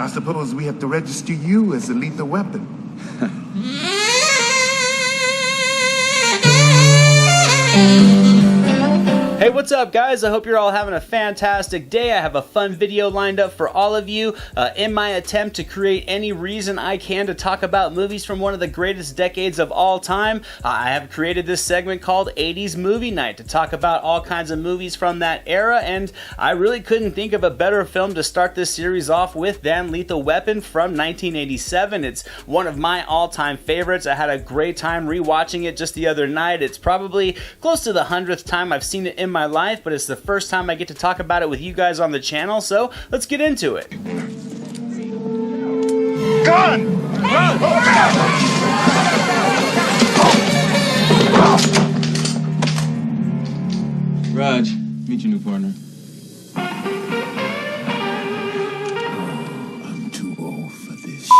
I suppose we have to register you as a lethal weapon. Hey, what's up, guys? I hope you're all having a fantastic day. I have a fun video lined up for all of you in my attempt to create any reason I can to talk about movies from one of the greatest decades of all time. I have created this segment called 80s Movie Night to talk about all kinds of movies from that era, and I really couldn't think of a better film to start this series off with than Lethal Weapon from 1987. It's one of my all-time favorites. I had a great time rewatching it just the other night. It's probably close to the 100th time I've seen it in my life, but it's the first time I get to talk about it with you guys on the channel, so let's get into it. Gun! Raj, meet your new partner. I'm too old for this.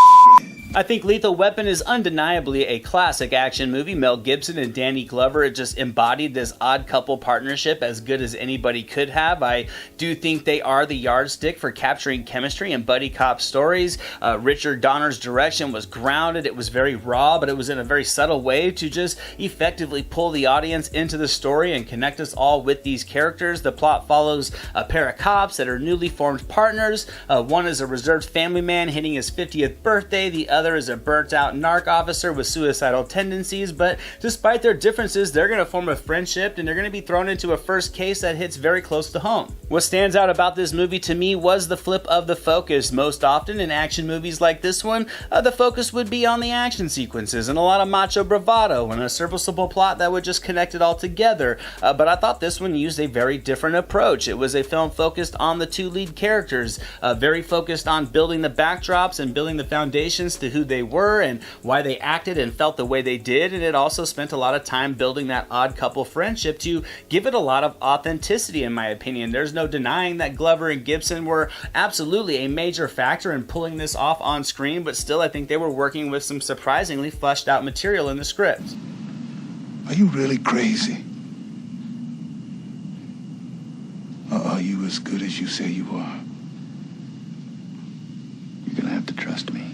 I think Lethal Weapon is undeniably a classic action movie. Mel Gibson and Danny Glover just embodied this odd couple partnership as good as anybody could have. I do think they are the yardstick for capturing chemistry in buddy cop stories. Richard Donner's direction was grounded. It was very raw, but it was in a very subtle way to just effectively pull the audience into the story and connect us all with these characters. The plot follows a pair of cops that are newly formed partners. One is a reserved family man hitting his 50th birthday. The other is a burnt-out narc officer with suicidal tendencies, but despite their differences, they're going to form a friendship and they're going to be thrown into a first case that hits very close to home. What stands out about this movie to me was the flip of the focus. Most often in action movies like this one, the focus would be on the action sequences and a lot of macho bravado and a serviceable plot that would just connect it all together, but I thought this one used a very different approach. It was a film focused on the two lead characters, very focused on building the backdrops and building the foundations to who they were and why they acted and felt the way they did, and it also spent a lot of time building that odd couple friendship to give it a lot of authenticity, in my opinion. There's no denying that Glover and Gibson were absolutely a major factor in pulling this off on screen, but still I think they were working with some surprisingly fleshed out material in the script. Are you really crazy? Or are you as good as you say you are? You're gonna have to trust me.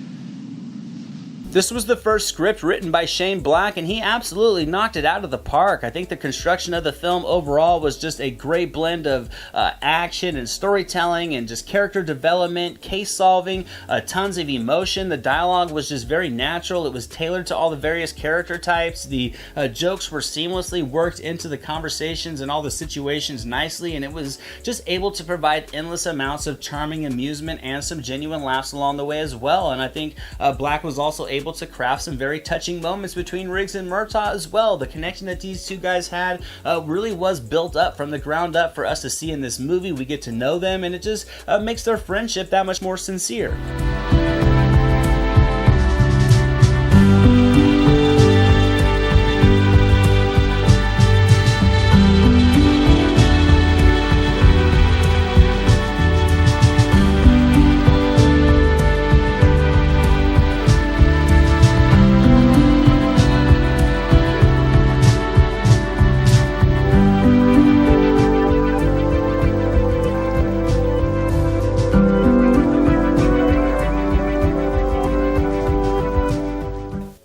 This was the first script written by Shane Black, and he absolutely knocked it out of the park. I think the construction of the film overall was just a great blend of action and storytelling and just character development, case solving, tons of emotion. The dialogue was just very natural. It was tailored to all the various character types. The jokes were seamlessly worked into the conversations and all the situations nicely, and it was just able to provide endless amounts of charming amusement and some genuine laughs along the way as well. And I think Black was also able to craft some very touching moments between Riggs and Murtaugh as well. The connection that these two guys had really was built up from the ground up for us to see in this movie. We get to know them, and it just makes their friendship that much more sincere.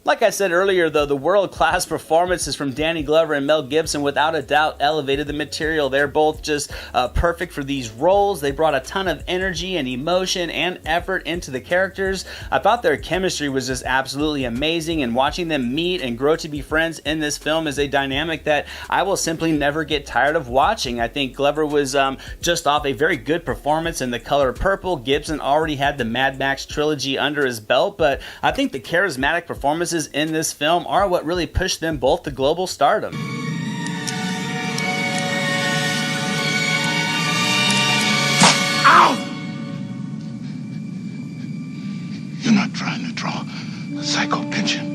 Like I said earlier, though, the world-class performances from Danny Glover and Mel Gibson without a doubt elevated the material. They're both just perfect for these roles. They brought a ton of energy and emotion and effort into the characters. I thought their chemistry was just absolutely amazing, and watching them meet and grow to be friends in this film is a dynamic that I will simply never get tired of watching. I think Glover was just off a very good performance in The Color Purple. Gibson already had the Mad Max trilogy under his belt, but I think the charismatic performances in this film are what really pushed them both to global stardom. Ow! You're not trying to draw a psycho pension.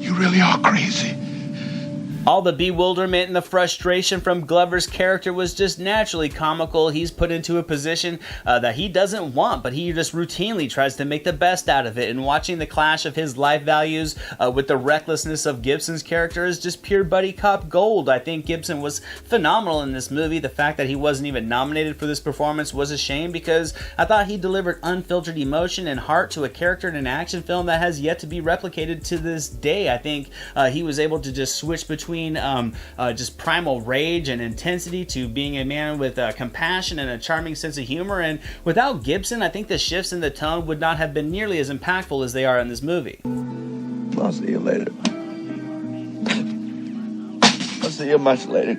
You really are crazy. All the bewilderment and the frustration from Glover's character was just naturally comical. He's put into a position that he doesn't want, but he just routinely tries to make the best out of it. And watching the clash of his life values with the recklessness of Gibson's character is just pure buddy cop gold. I think Gibson was phenomenal in this movie. The fact that he wasn't even nominated for this performance was a shame, because I thought he delivered unfiltered emotion and heart to a character in an action film that has yet to be replicated to this day. I think he was able to just switch between just primal rage and intensity to being a man with compassion and a charming sense of humor. And without Gibson, I think the shifts in the tone would not have been nearly as impactful as they are in this movie. I'll see you later. I'll see you much later.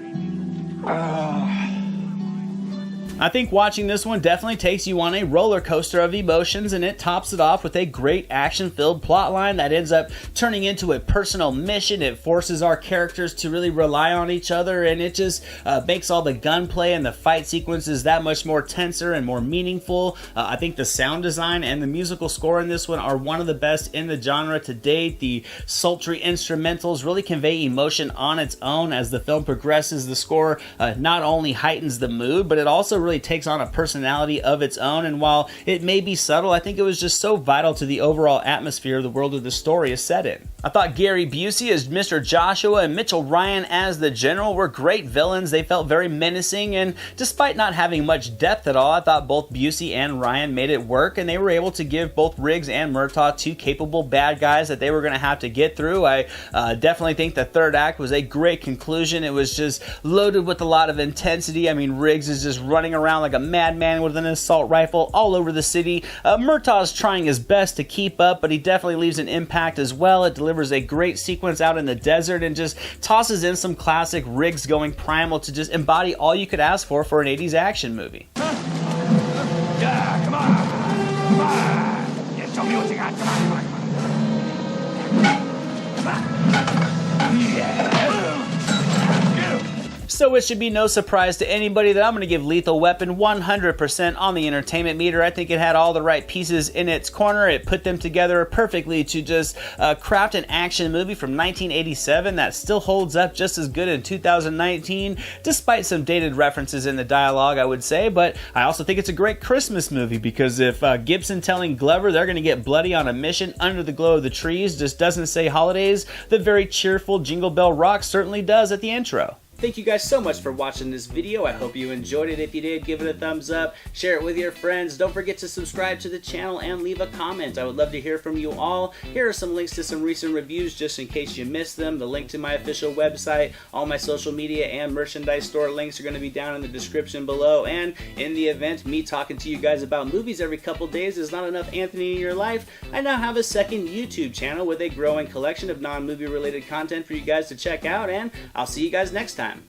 I think watching this one definitely takes you on a roller coaster of emotions, and it tops it off with a great action-filled plotline that ends up turning into a personal mission. It forces our characters to really rely on each other, and it just makes all the gunplay and the fight sequences that much more tenser and more meaningful. I think the sound design and the musical score in this one are one of the best in the genre to date. The sultry instrumentals really convey emotion on its own. As the film progresses, the score not only heightens the mood, but it also really takes on a personality of its own. And while it may be subtle, I think it was just so vital to the overall atmosphere the world of the story is set in. I thought Gary Busey as Mr. Joshua and Mitchell Ryan as the General were great villains. They felt very menacing, and despite not having much depth at all, I thought both Busey and Ryan made it work, and they were able to give both Riggs and Murtaugh two capable bad guys that they were going to have to get through. I definitely think the third act was a great conclusion. It was just loaded with a lot of intensity. I mean, Riggs is just running around like a madman with an assault rifle all over the city. Murtaugh's trying his best to keep up, but he definitely leaves an impact as well. It delivers a great sequence out in the desert and just tosses in some classic Riggs going primal to just embody all you could ask for an 80s action movie. Yeah, come on. Come on. Yeah, tell me what you got. Come on. Come on. Yeah. So it should be no surprise to anybody that I'm going to give Lethal Weapon 100% on the entertainment meter. I think it had all the right pieces in its corner. It put them together perfectly to just craft an action movie from 1987 that still holds up just as good in 2019, despite some dated references in the dialogue, I would say. But I also think it's a great Christmas movie, because if Gibson telling Glover they're going to get bloody on a mission under the glow of the trees just doesn't say holidays, the very cheerful Jingle Bell Rock certainly does at the intro. Thank you guys so much for watching this video. I hope you enjoyed it. If you did, give it a thumbs up, share it with your friends. Don't forget to subscribe to the channel and leave a comment. I would love to hear from you all. Here are some links to some recent reviews just in case you missed them. The link to my official website, all my social media and merchandise store links are going to be down in the description below. And in the event, me talking to you guys about movies every couple days is not enough Anthony in your life, I now have a second YouTube channel with a growing collection of non-movie related content for you guys to check out, and I'll see you guys next time.